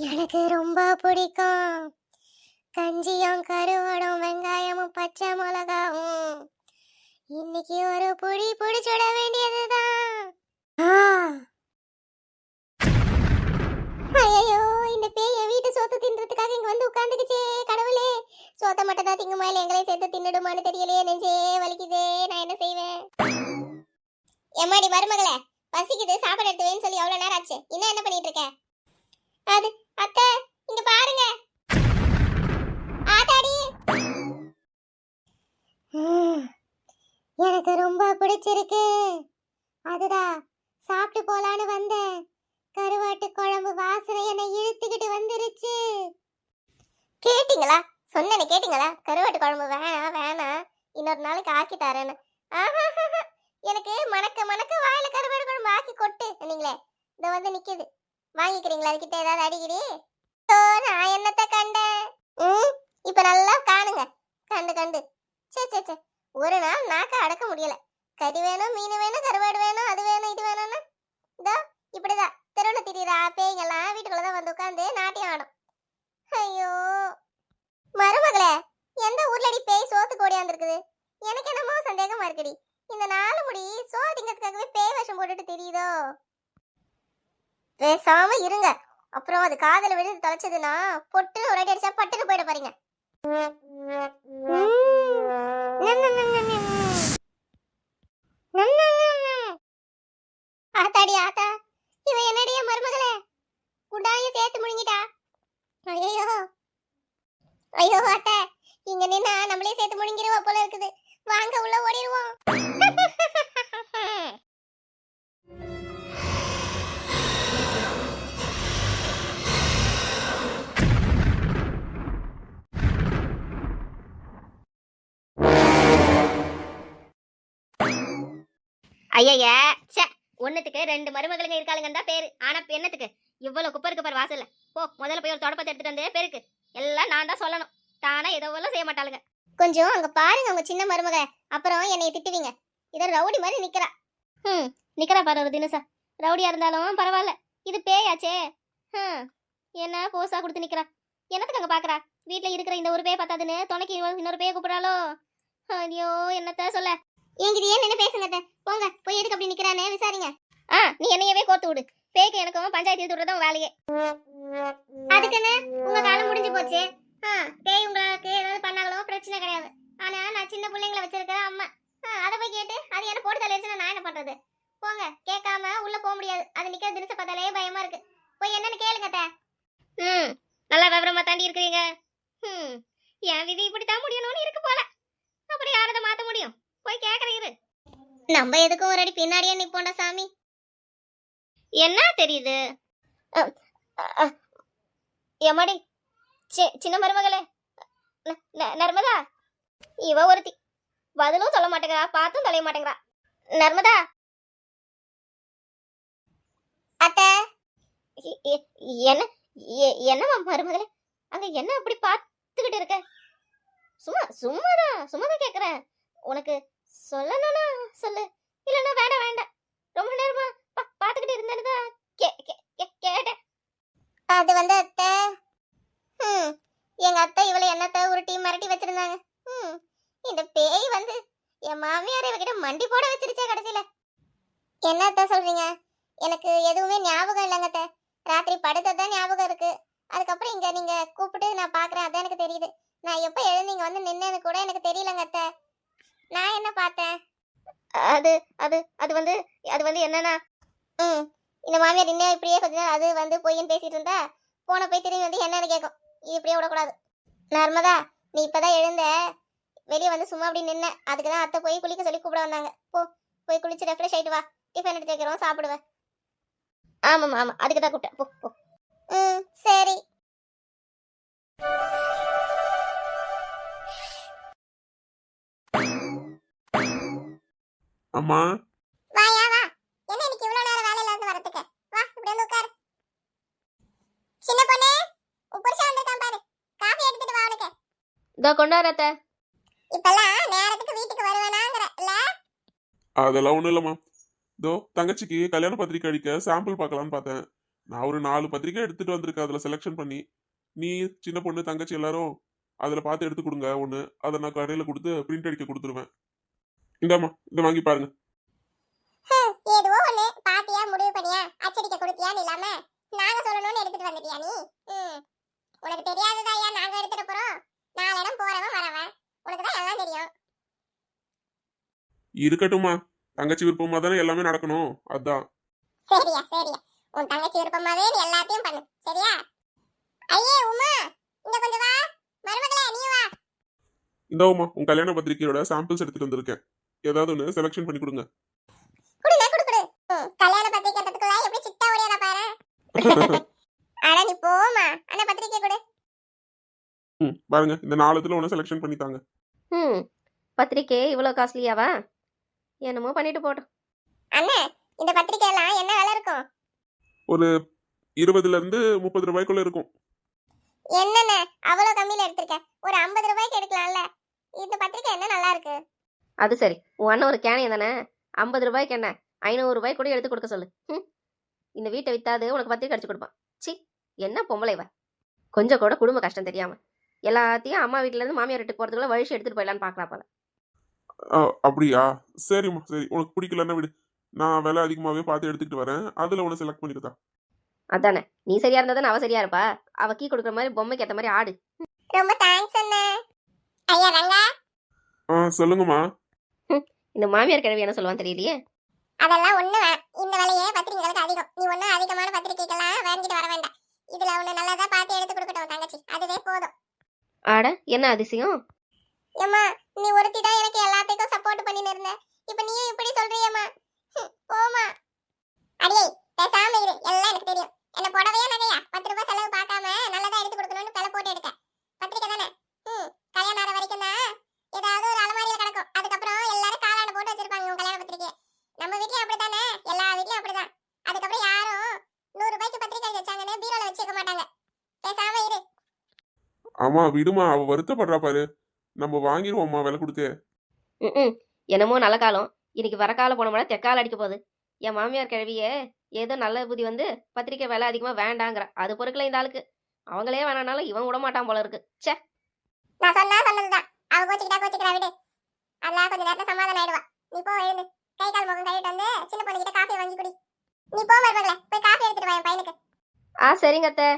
எனக்கு ரொம்ப பிடிக்கும். கஞ்சியும் கருவாடும் வெங்காயமும் பச்சை மிளகாவும். இன்னைக்கு ஒரு புடி புடிச்சுட வேண்டியதுதான். ஐயோ, இந்த பேய் என் வீட்டு சோத்து தின்றதுக்காக இங்க வந்து உட்கார்ந்துக்குச்சே. கடவுளே, சோத்த மட்டும் தான் திங்குமா இல்ல எங்களையும் சேர்த்து தின்னுடுமான்னு தெரியலையே. நெஞ்சே வலிக்குதே, நான் என்ன செய்வேன்? எம்மாடி மருமகளே, பசிக்குது, சாப்பாடு எடுத்து வேன்னு சொல்லி எவ்வளவு நேரம் ஆச்சு, இன்னும் என்ன பண்ணிட்டு இருக்க? அது அத்தை, இங்க பாருங்க. ஆத்தாடி, எனக்கு ரொம்ப பிடிச்சிருக்கு. அதுதான் சாப்பிட்டு போலான்னு வந்தேன். கருவாட்டு குழம்பு வாசனை என்னை இழுத்துக்கிட்டு வந்துருச்சு. கேட்டிங்களா? சொன்னேன்னு கேட்டிங்களா? கருவாட்டு குழம்பு வேணாம் வேணாம், இன்னொரு நாளைக்கு ஆக்கி தரேன்னு. எனக்கு மணக்க மணக்க வாயில கருவாடு குழம்பு ஆக்கி கொட்டு நீங்களே. இதை வந்து நிக்குது, வாங்கிக்கிறீங்களா? அதுக்கிட்ட ஏதாவது அடிக்கடி நான் என்னத்த கண்டேன்? இப்ப நல்லா காணுங்க. கண்டு கண்டு சே சே சே, ஒரு நாள் நாக்க அடக்க முடியல. கறி வேணும், மீன் வேணும், கருவாடு வேணும், அது வேணும், இது வேணும்னா இதோ இப்படிதான் தெருவில் திடீரா பேய்கள்லாம் வீட்டுக்குள்ளதான் வந்து உட்காந்து நாட்டியம் ஆடும். ஐயோ மருமகளே, எந்த ஊர்லடி பேய் சோத்துக்கு ஓடியாந்துருக்குது? எனக்கு என்னமோ சந்தேகமா இருக்குடி. இந்த 4 முடி சோதிங்கிறதுக்காகவே பேய் வேஷம் போட்டுட்டு தெரியுதோ? பேசாம இருங்க, அப்புறம் அது காதல விழுந்து தொலைச்சதுன்னா பொட்டுன்னு ஒரு அடி அடிச்சா பட்டுன்னு போயிட பாருங்க. ஆத்தாடி ஆத்தா, இவ என்னடிய மருமகளே குண்டாய சேர்த்து முழுங்கிட்டா. ஐயோ ஐயோ அத்தை, இங்க நின்னா நம்மளே சேர்த்து முழுங்கிடுவா போல இருக்குது. வாங்க உள்ள ஓடிடுவோம். ஐயா, சே, ஒண்ணுத்துக்கு 2 மருமகளுங்க இருக்காளுங்கன்னு தான் பேரு. ஆனா என்னத்துக்கு இவ்வளவு குப்பை இருக்கு பாரு வாசல்ல. போ, முதல்ல போய் ஒரு தொடப்பத்தை எடுத்துட்டு வந்து பேருக்கு. எல்லாம் நான் தான் சொல்லணும், தானே எதோவெல்லாம் செய்ய மாட்டாளுங்க. கொஞ்சம் அங்க பாருங்க உங்க சின்ன மருமக, அப்புறம் என்னைய திட்டுவீங்க. இத ரவுடி மாதிரி நிக்கிறா. நிக்கிறா பாரு ஒரு தினசா. ரவுடியா இருந்தாலும் பரவாயில்ல, இது பேயாச்சே. என்ன போசா கொடுத்து நிக்கிறா? என்னத்துக்கு அங்க பாக்குறா? வீட்டுல இருக்கிற இந்த ஒரு பேய் பத்தாதுன்னு துணைக்கு இன்னொரு பேய கூப்பிடாலோ? ஐயோ என்னத்த சொல்ல. என்கிட்ட ஏன் என்ன பேசுங்க, போங்க போய் எதுக்கு அப்படி நிக்கிறானே விசாரிங்க. நீ என்னையவே கோத்து விடு. பேய்க்கு எனக்கும் பஞ்சாயத்து விடுறதும் வேலையே. அதுக்குன்னு உங்க காலம் முடிஞ்சு போச்சு. பேய் உங்களுக்கு ஏதாவது பண்ணாங்களோ பிரச்சனை கிடையாது. ஆனா நான் சின்ன பிள்ளைங்களை வச்சிருக்கிற அம்மா, அதை போய் கேட்டு அது என்ன போட்டு தலைச்சுன்னா நான் என்ன பண்றது? போங்க, கேட்காம உள்ள போக முடியாது. அது நிக்கிற தினச பார்த்தாலே பயமா இருக்கு. போய் என்னன்னு கேளுங்க. நல்லா விவரமா தாண்டி இருக்கிறீங்க. என் விதி இப்படித்தான் முடியணும்னு இருக்கு போல. அப்புறம் யாரதை மாத்த முடியும்? போய் கேக்குறீரு. நம்ம எதுக்கும் ஒரு அடி பின்னாடியே நிப்போண்டா சாமி. என்ன தெரியுது? எம்மாடி சின்ன மருமகளே, நர்மதா, இவ ஒருத்தி பதிலும் சொல்ல மாட்டேங்கிறா, பார்த்தும் தொலைய மாட்டேங்கிறா. நர்மதா அத்தை, என்ன என்னமா மருமகளே, அங்க என்ன அப்படி பார்த்துக்கிட்டு இருக்க? சும்மாதான் கேக்குறேன். உனக்கு சொல்லணும்னா சொல்லு, இல்லைன்னா வேண்டாம் வேண்டாம். ரொம்ப நேரமா பார்த்துக்கிட்டு இருந்தேன்னு கேட்டேன். அது வந்து அத்தை, எங்க அத்தை இவளை என்னத்தை உருட்டி மிரட்டி வச்சிருந்தாங்க. இந்த பேய் வந்து என் மாமியார் இவகிட்ட மண்டி போட வச்சிருச்சே கடைசியில. என்ன அத்தை சொல்றீங்க? எனக்கு எதுவுமே ஞாபகம் இல்லைங்க அத்தை. ராத்திரி படுத்ததான் ஞாபகம் இருக்கு. அதுக்கப்புறம் இங்க நீங்க கூப்பிட்டு நான் பாக்குறேன், அதான் எனக்கு தெரியுது. நான் எப்ப எழுந்தீங்க வந்து நின்னேன்னு கூட எனக்கு தெரியலங்க அத்தை. நான் என்ன பார்த்தேன்? அது அது அது வந்து அது வந்து என்னன்னா, இந்த மாமியார் இன்னும் இப்படியே கொஞ்ச நேரம் அது வந்து பொய்ன்னு பேசிட்டு இருந்தா போன போய் திரும்பி வந்து என்னன்னு கேட்கும். இது இப்படியே விடக்கூடாது. நர்மதா, நீ இப்பதான் எழுந்த, வெளியே வந்து சும்மா அப்படி நின்ன. அதுக்குதான் அத்தை போய் குளிக்க சொல்லி கூப்பிட வந்தாங்க. போய் குளிச்சு ரெஃப்ரெஷ் ஆயிட்டு வா, டிஃபன் எடுத்து வைக்கிறோம், சாப்பிடுவேன். ஆமாம் அதுக்கு தான் கூப்பிட்டேன். போ. சரி. அம்மா வாயா வா. என்ன இன்னைக்கு இவ்வளவு நேரம் வேலையில இருந்து வரதுக்கு? வா இப்படி வந்து உட்கார். சின்ன பொண்ணே, உப்புரிச்சா வந்திருக்கான் பாரு, காபி எடுத்துட்டு வா அவனுக்கு. இதோ கொண்டாரத்த. இப்பெல்லாம் நேரத்துக்கு வீட்டுக்கு வருவேனாங்கற இல்ல? அதெல்லாம் ஒண்ணும் இல்லம்மா. இதோ தங்கச்சிக்கு கல்யாண பத்திரிக்கை அடிக்க சாம்பிள் பார்க்கலான்னு பார்த்தேன். நான் ஒரு 4 பத்திரிக்கை எடுத்துட்டு வந்திருக்கேன் அதுல செலெக்ஷன் பண்ணி. நீ, சின்ன பொண்ணு, தங்கச்சி எல்லாரும் அதுல பார்த்து எடுத்து கொடுங்க ஒண்ணு. அதை நான் கடையில கொடுத்து பிரிண்ட் அடிக்க கொடுத்துருவேன். இந்தாம்மா, இதை வாங்கி பாருங்க. ஏதோ ஒண்ணு பாத்தியா முடிவு பண்ணியா அச்சடிக்க கொடுத்தியான்னு இல்லாம நாங்க சொல்லணும்னு எடுத்துட்டு வந்துட்டியா நீ? உனக்கு தெரியாததாயா நாங்க எடுத்துட்டு போறோம். 4 இடம் போறவன் வரவன் உனக்கு தான் எல்லாம் தெரியும். இருக்கட்டும்மா, தங்கச்சி விருப்பமா தானே எல்லாமே நடக்கணும், அதான். சரியா சரியா, உன் தங்கச்சி விருப்பமாவே நீ எல்லாத்தையும் பண்ணு சரியா? ஐயே உமா, இங்க கொஞ்சம் வா. மருமகளே நீ வா. இந்தாவுமா, உன் கல்யாண பத்திரிக்கையோட சாம்பிள்ஸ் எடுத்துட்டு வந்திருக்கேன். ஏதாவது ஒன்று செலெக்ஷன் பண்ணி கொடுங்க. குடுங்க குடு குடு. கல்யாண பத்திரிக்கைன்றதுக்குள்ள எப்படி சிட்டா ஓடியாரா பாரு. அட நீ போமா, அண்ணா பத்திரிக்கை கொடு. பாருங்க, இந்த 4த்துல ஒன்று செலெக்ஷன் பண்ணி தாங்க. பத்திரிக்கை இவ்வளோ காஸ்ட்லியாவா? என்னமோ பண்ணிட்டு போட்டோம். அண்ணா இந்த பத்திரிக்கை எல்லாம் என்ன விலை இருக்கும்? ஒரு 20ல இருந்து 30 ரூபாய்க்குள்ள இருக்கும். என்னண்ணே அவ்வளவு கம்மியில எடுத்திருக்க? ஒரு 50 ரூபாய்க்கு எடுக்கலாம்ல. இந்த பத்திரிக்கை என்ன நல்லா இருக்கு. அது சரி, உன் அண்ணன் ஒரு கேனைய தானே, 50 ரூபாய்க்கு என்ன 500 ரூபாய்க்கு கூட எடுத்து கொடுக்க சொல்லு. இந்த வீட்டை வித்தாது உனக்கு பத்திரிக்கை அடிச்சு கொடுப்பான். சி, என்ன பொம்பளை இவ, கொஞ்சம் கூட குடும்ப கஷ்டம் தெரியாம எல்லாத்தையும் அம்மா வீட்டுல இருந்து மாமியார் வீட்டுக்கு போறதுக்குள்ள வழிச்சு எடுத்துட்டு போயிடலான்னு பாக்கலாம் போல. அப்படியா? சரிம்மா, சரி. உனக்கு பிடிக்கலன்னா விடு, நான் விலை அதிகமாகவே பார்த்து எடுத்துக்கிட்டு வரேன். அதில் ஒன்று செலக்ட் பண்ணிக்கிட்டா. அதானே, நீ சரியா இருந்தா தானே அவ சரியா இருப்பா. அவ கீ கொடுக்குற மாதிரி பொம்மைக்கு ஏற்ற மாதிரி ஆடு. ரொம்ப தேங்க்ஸ் அண்ணே. ஐயா ரங்கா. சொல்லுங்கம்மா. இந்த மாமியார் கிழவி என்ன சொல்லுவான் தெரியலையே. அதெல்லாம் ஒண்ணு இந்த விலையே பத்திரிக்கைகளுக்கு அதிகம். நீ ஒன்னும் அதிகமான பத்திரிக்கைகள்லாம் வாங்கிட்டு வர வேண்டாம். இதுல ஒண்ணு நல்லதா பார்த்து எடுத்து கொடுக்கட்டும் தங்கச்சி, அதுவே போதும். ஆட, என்ன அதிசயம். ஏம்மா, நீ ஒருத்தி தான் எனக்கு எல்லாத்துக்கும் சப்போர்ட் பண்ணின்னு இருந்த. இப்போ நீயும் இப்படி சொல்றியேம்மா. போமா. அடியே பேசாம இரு, எல்லாம் எனக்கு தெரியும். என்ன புடவையா நகையா 10 ரூபாய் செலவு பார்க்காம நல்லதா எடுத்து கொடுக்கணும்னு பிள்ளை போட்டு எடுக்க. பத்திரிக்கை தானே. கல்யாணம் ஆற வரைக்கும் தான் ஏதாவது ஒரு அலமாரியில கிடக்கும். அதுக்கப்புறம் எல்லாரும் காலாண்டு போட்டு வச்சிருப்பாங்க உன் கல்யாண பத்திரிக்கை. நம்ம வீட்லயும் அப்படித்தானே, எல்லா வீட்லயும் அப்படிதான். அதுக்கப்புறம் யாரும் 100 ரூபாய்க்கு பத்திரிக்கை வச்சாங்கன்னு பீரோல வச்சுக்க மாட்டாங்க. பேசாம இரு. ஆமா விடுமா, அவ வருத்தப்படுறா பாரு. நம்ம வாங்கிடுவோம்மா விலை கொடுத்தே. என்னமோ நல்ல காலம் இன்னைக்கு வர காலம் போன மாதிரி தெக்கால அடிக்க போகுது. என் மாமியார் கிழவியே ஏதோ நல்ல புத்தி வந்து பத்திரிக்கை விலை அதிகமா வேண்டாங்கிற, அது பொறுக்கல இந்த ஆளுக்கு. அவங்களே வேணானாலும் இவன் விட மாட்டான் போல இருக்கு. சே, நான் சொன்னதுதான். அவ கோச்சிக்கிறா விடு. அதெல்லாம் கொஞ்ச நேரத்துல சமாதானம் ஆயிடுவா. நீ போ, எழுந்து கை கால் முகம் கழுவிட்டு வந்து சின்ன பொண்ணுகிட்ட காஃபி வாங்கி குடி. நீ போ மருமகளே, போய் காஃபி எடுத்துட்டு வா என் பையனுக்கு. சரிங்க அத்தை.